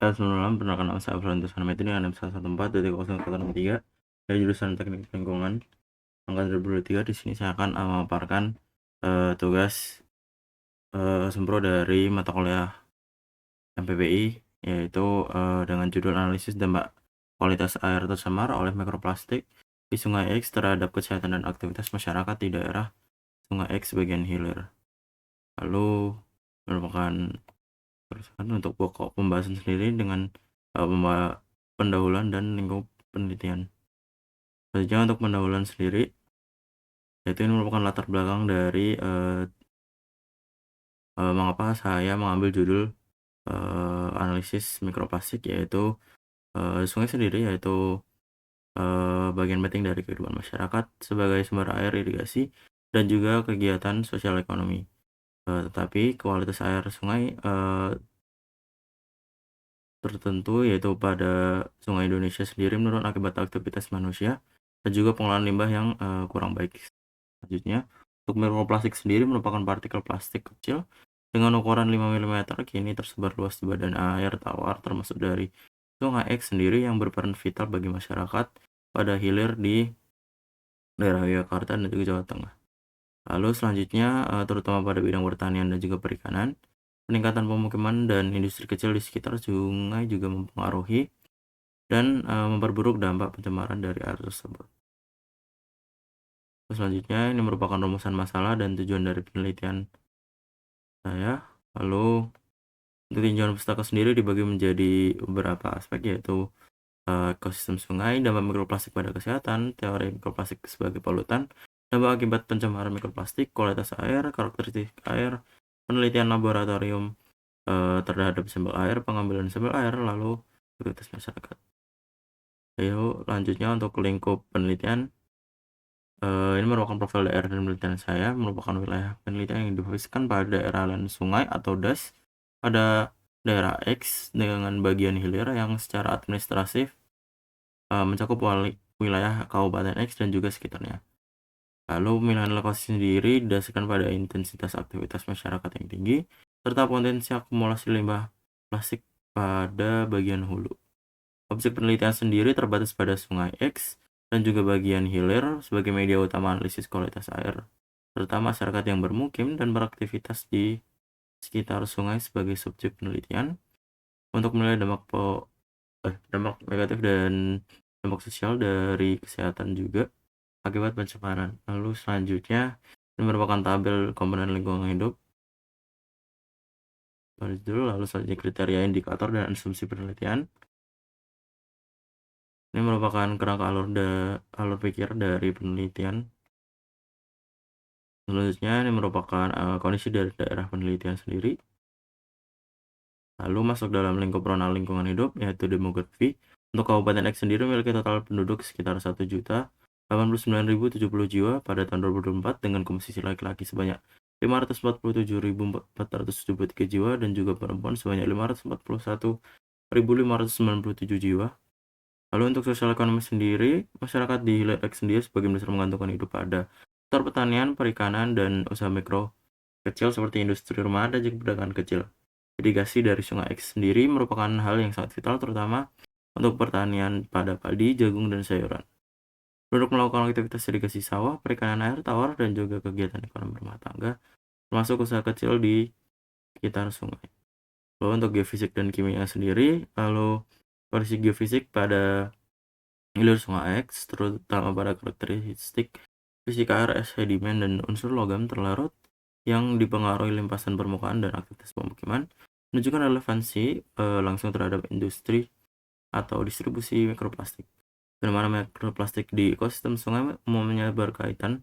Bismillah, perkenalkan nama saya Francis Hanametri dengan NIM 114.063 dari jurusan Teknik Lingkungan angkatan 2023. Di sini saya akan memaparkan tugas sempro dari mata kuliah MPPI, yaitu dengan judul analisis dampak kualitas air tercemar oleh mikroplastik di Sungai X terhadap kesehatan dan aktivitas masyarakat di daerah Sungai X bagian hilir. Lalu merupakan untuk pokok pembahasan sendiri dengan pendahuluan dan lingkup penelitian. Selanjutnya untuk pendahuluan sendiri, yaitu ini merupakan latar belakang dari mengapa saya mengambil judul analisis mikroplastik, yaitu sungai sendiri yaitu bagian penting dari kehidupan masyarakat sebagai sumber air irigasi dan juga kegiatan sosial ekonomi. Tetapi kualitas air sungai tertentu, yaitu pada sungai Indonesia sendiri menurun akibat aktivitas manusia dan juga pengolahan limbah yang kurang baik. Selanjutnya, untuk mikroplastik sendiri merupakan partikel plastik kecil dengan ukuran 5 mm kini tersebar luas di badan air tawar termasuk dari Sungai X sendiri yang berperan vital bagi masyarakat pada hilir di daerah Yogyakarta dan juga Jawa Tengah. Lalu selanjutnya, terutama pada bidang pertanian dan juga perikanan, peningkatan pemukiman dan industri kecil di sekitar sungai juga mempengaruhi dan memperburuk dampak pencemaran dari air tersebut. Selanjutnya, ini merupakan rumusan masalah dan tujuan dari penelitian saya. Lalu untuk tinjauan pustaka sendiri dibagi menjadi beberapa aspek, yaitu ekosistem sungai, dampak mikroplastik pada kesehatan, teori mikroplastik sebagai polutan, dampak akibat pencemaran mikroplastik, kualitas air, karakteristik air, penelitian laboratorium terhadap sampel air, pengambilan sampel air, lalu aktivitas masyarakat. Lalu lanjutnya untuk lingkup penelitian, ini merupakan profil daerah dan penelitian saya, merupakan wilayah penelitian yang difokuskan pada daerah aliran sungai atau DAS pada daerah X dengan bagian hilir yang secara administratif mencakup wilayah Kabupaten X dan juga sekitarnya. Lalu pemilihan lokasi sendiri didasarkan pada intensitas aktivitas masyarakat yang tinggi serta potensi akumulasi limbah plastik pada bagian hulu. Objek penelitian sendiri terbatas pada Sungai X dan juga bagian hilir sebagai media utama analisis kualitas air, serta masyarakat yang bermukim dan beraktivitas di sekitar sungai sebagai subjek penelitian untuk menilai dampak negatif dan dampak sosial dari kesehatan juga akibat pencemaran. Lalu selanjutnya, ini merupakan tabel komponen lingkungan hidup. Lalu selanjutnya kriteria indikator dan asumsi penelitian. Ini merupakan kerangka alur pikir dari penelitian. Selanjutnya, ini merupakan kondisi dari daerah penelitian sendiri. Lalu masuk dalam lingkup rona lingkungan hidup, yaitu demografi. Untuk Kabupaten X sendiri memiliki total penduduk sekitar 1.089.070 jiwa pada tahun 2024 dengan komposisi laki-laki sebanyak 547.473 jiwa dan juga perempuan sebanyak 541.597 jiwa. Lalu untuk sosial ekonomi sendiri, masyarakat di Hilir X sendiri sebagian besar menggantungkan hidup pada sektor pertanian, perikanan, dan usaha mikro kecil seperti industri rumah dan juga perdagangan kecil. Irigasi dari Sungai X sendiri merupakan hal yang sangat vital terutama untuk pertanian pada padi, jagung, dan sayuran. Penduduk melakukan aktivitas irigasi sawah, perikanan air tawar, dan juga kegiatan ekonomi rumah tangga, termasuk usaha kecil di sekitar sungai. Lalu untuk geofisik dan kimia sendiri, lalu kondisi geofisik pada hilir Sungai X, terutama pada karakteristik fisika air, sedimen, dan unsur logam terlarut yang dipengaruhi limpasan permukaan dan aktivitas pemukiman, menunjukkan relevansi langsung terhadap industri atau distribusi mikroplastik. Fenomena mikroplastik di ekosistem sungai umumnya berkaitan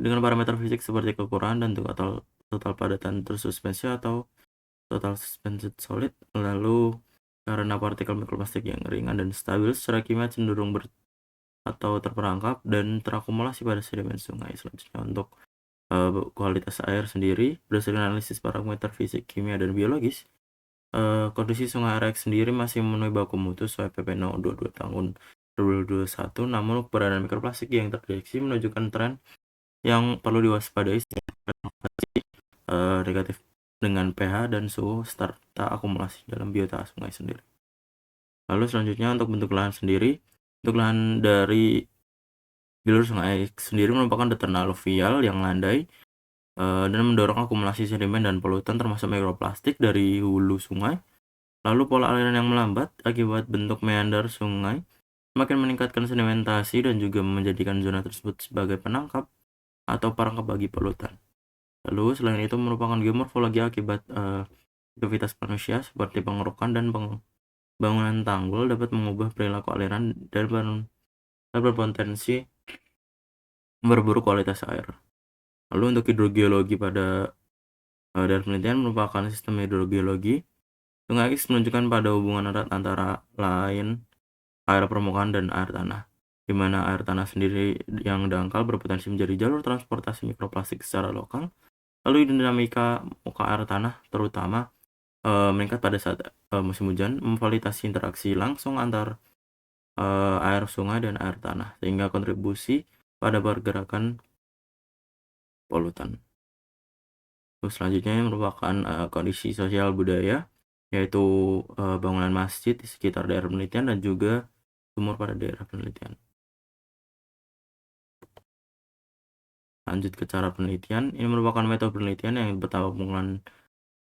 dengan parameter fisik seperti kekurangan dan total padatan tersuspensi atau total suspended solid. Lalu karena partikel mikroplastik yang ringan dan stabil secara kimia cenderung atau terperangkap dan terakumulasi pada sedimen sungai. Selanjutnya untuk kualitas air sendiri berdasarkan analisis parameter fisik, kimia, dan biologis, kondisi Sungai X sendiri masih memenuhi baku mutu sesuai PP 022 tahun 2021, namun keberadaan mikroplastik yang terdeteksi menunjukkan tren yang perlu diwaspadai negatif dengan pH dan suhu serta akumulasi dalam biota sungai sendiri. Lalu selanjutnya untuk bentuk lahan sendiri, untuk lahan dari jalur sungai sendiri merupakan dataran aluvial yang landai dan mendorong akumulasi sedimen dan polutan termasuk mikroplastik dari hulu sungai. Lalu pola aliran yang melambat akibat bentuk meander sungai semakin meningkatkan sedimentasi dan juga menjadikan zona tersebut sebagai penangkap atau perangkap bagi polutan. Lalu selain itu merupakan geomorfologi akibat aktivitas manusia seperti pengerukan dan bangunan tanggul dapat mengubah perilaku aliran dan berpotensi memperburuk kualitas air. Lalu untuk hidrogeologi pada dari penelitian merupakan sistem hidrogeologi. Sungai X menunjukkan pada hubungan erat antara lain air permukaan dan air tanah, di mana air tanah sendiri yang dangkal berpotensi menjadi jalur transportasi mikroplastik secara lokal. Lalu dinamika muka air tanah terutama meningkat pada saat musim hujan, memfasilitasi interaksi langsung antar air sungai dan air tanah, sehingga kontribusi pada pergerakan polutan. Terus selanjutnya merupakan kondisi sosial budaya, yaitu bangunan masjid di sekitar daerah penelitian dan juga sumur pada daerah penelitian. Lanjut ke cara penelitian, ini merupakan metode penelitian yang pertama pengumpulan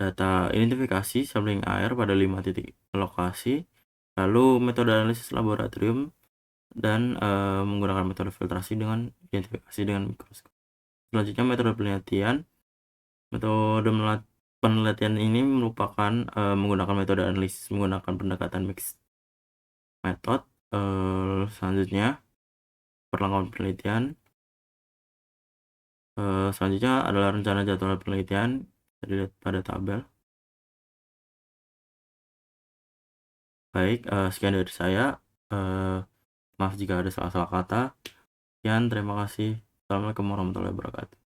data identifikasi sampling air pada 5 titik lokasi, lalu metode analisis laboratorium dan menggunakan metode filtrasi dengan identifikasi dengan mikroskop. Selanjutnya metode penelitian. Metode penelitian ini merupakan menggunakan metode analisis menggunakan pendekatan mixed method. Selanjutnya perlengkapan penelitian. Selanjutnya adalah rencana jadwal penelitian, bisa dilihat pada tabel. Baik, sekian dari saya. Maaf jika ada salah-salah kata. Sekian, terima kasih. Assalamualaikum warahmatullahi wabarakatuh.